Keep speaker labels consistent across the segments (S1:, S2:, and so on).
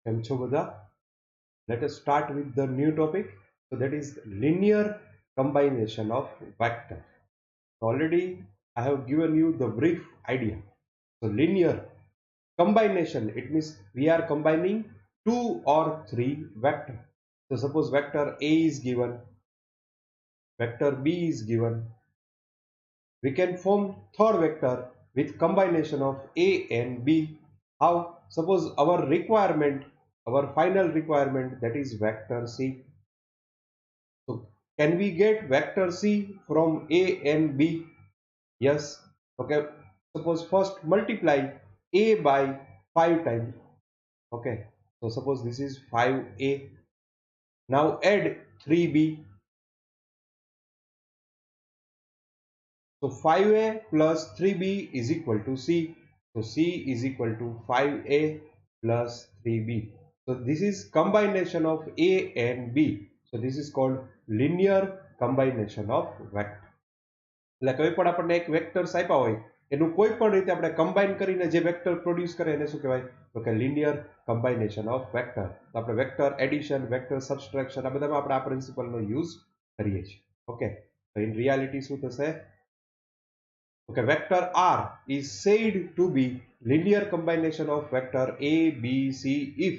S1: કેમ છો બધા? Let us start with the new topic. So that is linear combination of vector. So already I have given you the brief idea. So linear combination, it means we are combining two or three vector. So suppose vector A is given, vector B is given. We can form third vector with combination of A and B. How? Suppose our requirement, our final requirement, that is vector C. So can we get vector C from A and B? Yes. Okay. Suppose first multiply A by 5 times. Okay. So suppose this is 5A. Now add 3B. So 5A plus 3B is equal to C. So C is equal to 5A plus 3B. So this is combination of A and B. So this is called linear combination of vector. એટલે કોઈ પણ આપણને એક vectors આપ્યા હોય એનું કોઈ પણ રીતે આપણે કમ્બાઈન કરીને જે વેક્ટર પ્રોડ્યુસ કરે એને શું કહેવાય? તો કે લિનિયર કમ્બાઇનેશન ઓફ વેક્ટર. તો આપણે વેક્ટર એડિશન, વેક્ટર સબસ્ટ્રેક્શન આ બધામાં આપણે આ પ્રિન્સિપલનો યુઝ કરીએ છીએ. ઓકે, તો ઇન રિયાલિટી શું થશે? Okay, vector R is said to be linear combination of vector A, B, C if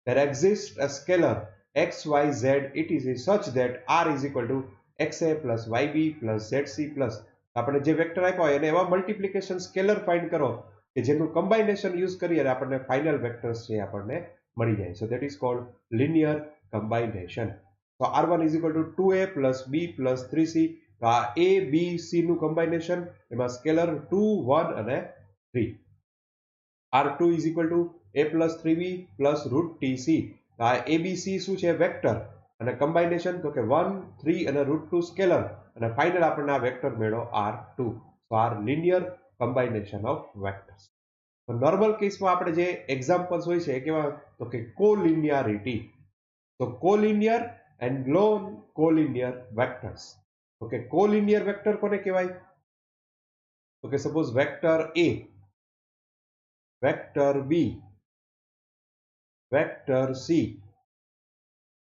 S1: there exists a scalar x, y, z, it is such that R is equal to xa plus yb plus zc plus. આપણે જે vector આપ્યા હોય એને એવા multiplication scalar find કરો કે જેનું કમ્બાઇનેશન use કરીએ આપણને ફાઇનલ વેક્ટર્સ છે આપણને મળી જાય. So that is called linear combination. તો r1 is equal to 2a plus b plus 3c. તો આ a b c નું કમ્બાઇનેશન, એમાં સ્કેલર 2 1 અને 3. r2 is equal to a plus 3b plus root tc. તો આ abc શું છે? વેક્ટર. અને કમ્બાઇનેશન તો કે 1 3 અને √2 સ્કેલર, અને ફાઇનલ આપણને આ વેક્ટર મેળવો r2. So are linear combination of vectors. તો નોર્મલ કેસમાં આપણે જે એક્ઝામ્પલ્સ હોય છે એ કેવા? તો કે કોલિનિયરિટી. તો collinear and non collinear vectors. Okay, collinear vector કોને કહેવાય? તો કે suppose vector A, vector B, vector C.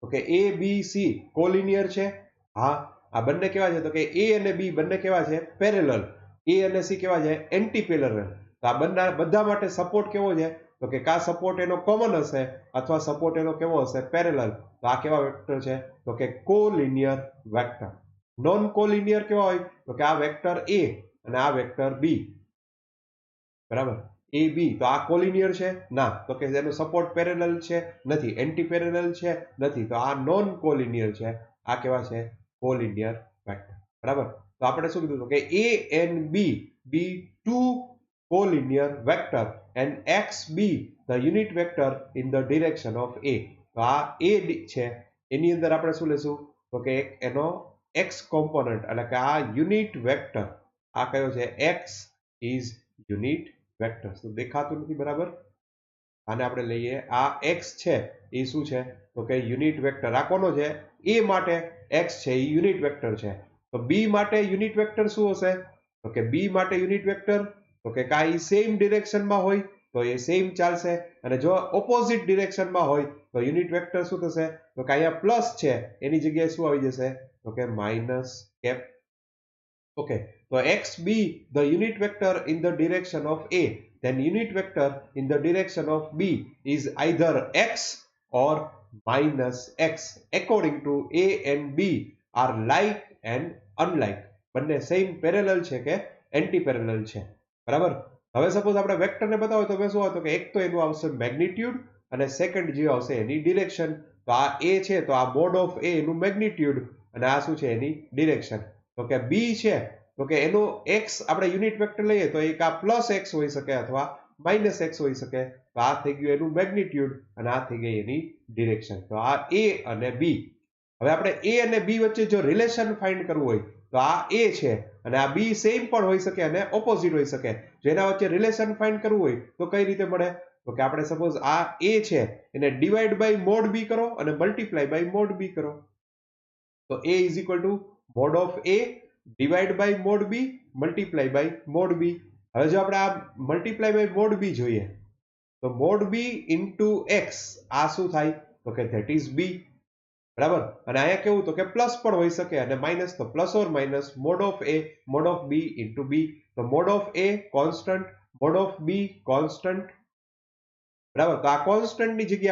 S1: Okay, A B C collinear છે. હા, આ બંને કેવા છે? તો કે A અને B બંને કેવા છે? પેરેલલ. A અને C કેવા છે? Anti parallel. તો આ બધા માટે સપોર્ટ કેવો છે? તો કે કા સપોર્ટ એનો કોમન હશે અથવા સપોર્ટ એનો કેવો હશે? પેરેલલ. તો આ કેવા વેક્ટર છે? તો કે કોલિનિયર વેક્ટર. નોન કોલિનિયર કેવા હોય? તો કે આ વેક્ટર A અને આ વેક્ટર B. બરાબર, એ બી. તો આ કોલિનિયર છે? ના. તો કે એનો સપોર્ટ પેરેલલ છે? નથી. એન્ટી પેરેલલ છે? નથી. તો આ નોન કોલિનિયર છે. આ કેવા છે? Collinear vector. બરાબર. તો આપણે શું કીધું? તો કે A and B be two collinear vector and x be the unit vector in the direction of A. તો આ A છે એની અંદર આપણે શું લેશું? તો કે એનો x કોમ્પોનન્ટ, એટલે કે આ યુનિટ વેક્ટર. આ કયો છે? x is unit vector. તો દેખાતું નથી બરાબર. આને આપણે લઈએ, આ x છે એ શું છે? તો કે યુનિટ વેક્ટર. આ કોનો છે? A માટે x છે એ યુનિટ વેક્ટર છે. તો B માટે યુનિટ વેક્ટર શું હશે? તો કે B માટે યુનિટ વેક્ટર તો કે કાંઈ સેમ ડિરેક્શનમાં હોય તો એ સેમ ચાલશે, અને જો ઓપોઝિટ ડિરેક્શનમાં હોય તો યુનિટ વેક્ટર શું થશે? તો કે અહીંયા પ્લસ છે એની જગ્યાએ શું આવી જશે? તો કે માઇનસ કેપ. Okay, so x be the unit vector in the direction of A, then unit vector in the direction of B is either x or minus x according to A and B are like and unlike. બંને same parallel છે કે anti parallel છે? બરાબર. હવે suppose આપણે વેક્ટરને બતાવો તો શું હોય? તો કે એક તો એનું આવશે મેગ્નિટ્યુડ અને સેકન્ડ જે આવશે એની ડિરેક્શન. તો આ A છે તો આ મોડ ઓફ A એનું મેગ્નિટ્યુડ અને આ શું છે? એની ડિરેક્શન. તો કે B છે તો કે એનો x આપણે યુનિટ વેક્ટર લઈએ તો એક આ પ્લસ x હોઈ શકે અથવા માઇનસ x હોઈ શકે. તો આ થઈ ગયું એનું મેગ્નિટ્યુડ અને આ થઈ ગઈ એની ડિરેક્શન. તો આ A અને B. હવે આપણે A અને B વચ્ચે જો રિલેશન ફાઇન્ડ કરવું હોય તો આ A છે અને આ B સેમ પણ હોઈ શકે અને ઓપોઝિટ હોઈ શકે. જો એના વચ્ચે રિલેશન ફાઇન્ડ કરવું હોય તો કઈ રીતે મળે? તો કે આપણે સપોઝ આ A છે એને ડિવાઈડ બાય મોડ B કરો અને મલ્ટીપ્લાય બાય મોડ B કરો. તો A is equal to mod of A divide by mod B multiply by mod B. હવે જો આપણે આ મલ્ટીપ્લાય બાય મોડ B જોઈએ તો મોડ બી ઇન્ટુ એક્સ આ શું થાય તો કે ધેટ ઇઝ બી, બરાબર. અને અહીંયા કેવું તો કે પ્લસ પણ હોઈ શકે અને માઇનસ, તો plus or minus mod of A mod of B into B. તો mod of A constant, mod of B constant, બરાબર. તો આ કોન્સ્ટન્ટની જગ્યાએ